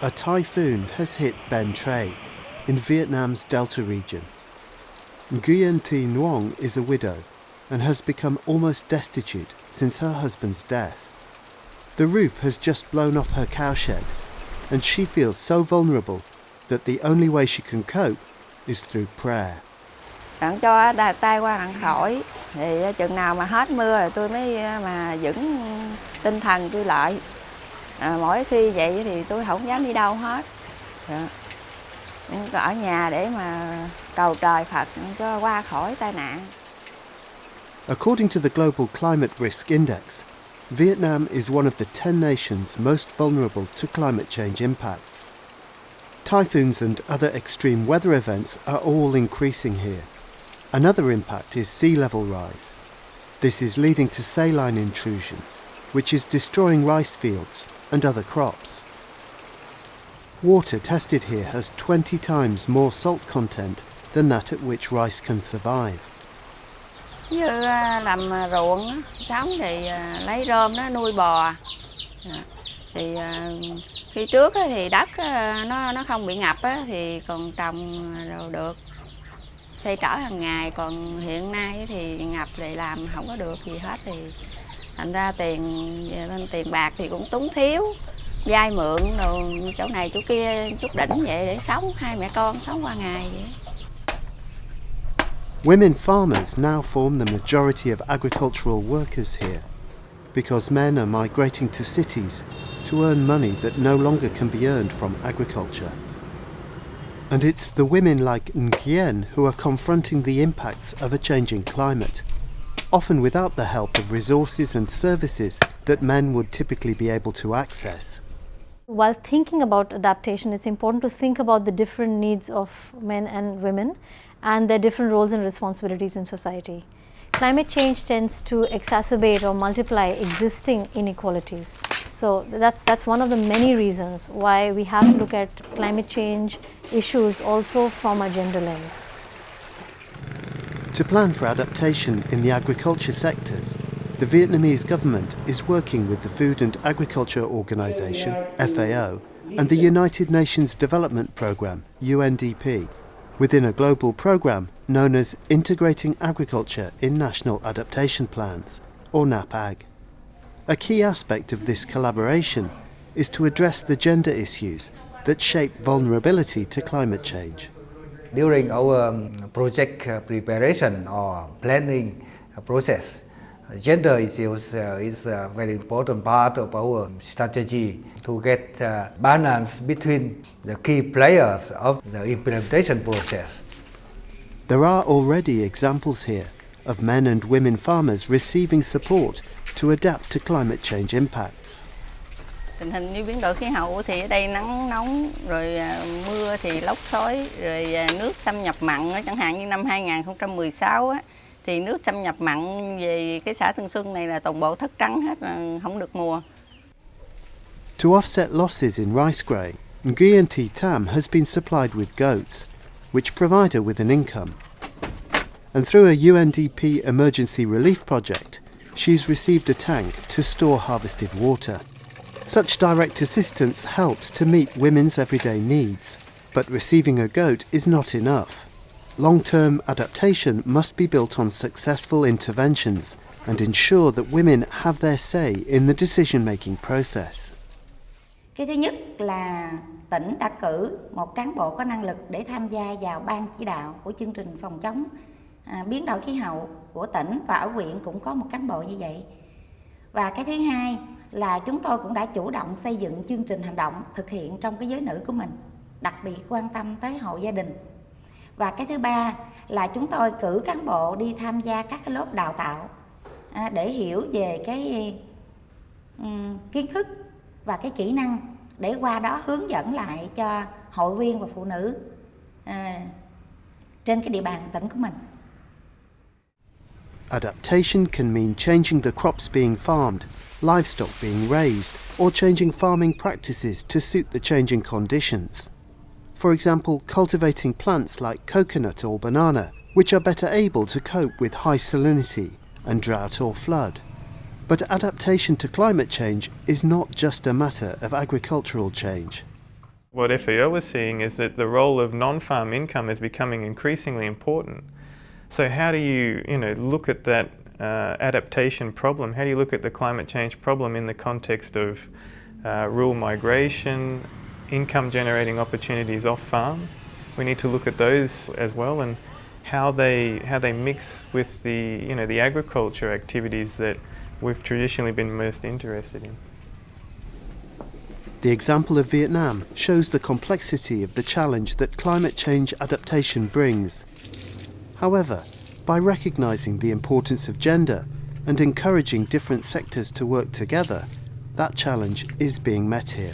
A typhoon has hit Ben Tre in Vietnam's Delta region. Nuong is a widow and has become almost destitute since her husband's death. The roof has just blown off her cowshed and she feels so vulnerable that the only way she can cope is through prayer. Tặng cho tai qua nạn khỏi, thì chừng nào mà hết mưa rồi tôi mới mà vững tinh thần tôi lại. Mỗi khi vậy thì tôi không dám đi đâu hết. Ở nhà để mà cầu trời Phật cho qua khỏi tai nạn. According to the Global Climate Risk Index, Vietnam is one of the 10 nations most vulnerable to climate change impacts. Typhoons and other extreme weather events are all increasing here. Another impact is sea level rise. This is leading to saline intrusion, which is destroying rice fields and other crops. Water tested here has 20 times more salt content than that at which rice can survive. Như làm ruộng sống thì lấy rơm nó nuôi bò. Thì khi trước thì đất nó không bị ngập thì còn trồng đồ được. Xây trở hàng ngày, còn hiện nay thì ngập thì làm không có được gì hết, thì thành ra tiền bạc thì cũng túng thiếu, vay mượn đồ chỗ này chỗ kia chút đỉnh vậy để sống, hai mẹ con sống qua ngày vậy. Women farmers now form the majority of agricultural workers here because men are migrating to cities to earn money that no longer can be earned from agriculture. And it's the women like Nguyen who are confronting the impacts of a changing climate, often without the help of resources and services that men would typically be able to access. While thinking about adaptation, it's important to think about the different needs of men and women and their different roles and responsibilities in society. Climate change tends to exacerbate or multiply existing inequalities. So that's one of the many reasons why we have to look at climate change issues also from a gender lens. To plan for adaptation in the agriculture sectors, the Vietnamese government is working with the Food and Agriculture Organization, FAO, and the United Nations Development Programme, UNDP, within a global programme known as Integrating Agriculture in National Adaptation Plans, or NAPAG. A key aspect of this collaboration is to address the gender issues that shape vulnerability to climate change. During our project preparation or planning process, gender issues is a very important part of our strategy to get balance between the key players of the implementation process. There are already examples here of men and women farmers receiving support to adapt to climate change impacts. Tình hình như biến đổi khí hậu thì ở đây nắng nóng, rồi mưa thì lốc xoáy, rồi nước xâm nhập mặn, chẳng hạn như năm 2016 thì nước xâm nhập mặn về cái xã Tân Xuân này là toàn bộ thất trắng hết, là không được mùa. To offset losses in rice growing, Nguyen Tham has been supplied with goats, which provide her with an income. And through a UNDP emergency relief project, she's received a tank to store harvested water. Such direct assistance helps to meet women's everyday needs, but receiving a goat is not enough. Long-term adaptation must be built on successful interventions and ensure that women have their say in the decision-making process. Cái thứ nhất là tỉnh đã cử một cán bộ có năng lực để tham gia vào ban chỉ đạo của chương trình phòng chống biến đổi khí hậu của tỉnh, và ở huyện cũng có một cán bộ như vậy. Và cái thứ hai là chúng tôi cũng đã chủ động xây dựng chương trình hành động thực hiện trong cái giới nữ của mình, đặc biệt quan tâm tới hộ gia đình. Và cái thứ ba là chúng tôi cử cán bộ đi tham gia các cái lớp đào tạo để hiểu về cái kiến thức và cái kỹ năng, để qua đó hướng dẫn lại cho hội viên và phụ nữ trên cái địa bàn tỉnh của mình. Adaptation can mean changing the crops being farmed, livestock being raised, or changing farming practices to suit the changing conditions. For example, cultivating plants like coconut or banana, which are better able to cope with high salinity and drought or flood. But adaptation to climate change is not just a matter of agricultural change. What FAO is seeing is that the role of non-farm income is becoming increasingly important. So how do you look at that adaptation problem? How do you look at the climate change problem in the context of rural migration, income generating opportunities off farm? We need to look at those as well, and how they mix with the agriculture activities that we've traditionally been most interested in. The example of Vietnam shows the complexity of the challenge that climate change adaptation brings. However, by recognising the importance of gender and encouraging different sectors to work together, that challenge is being met here.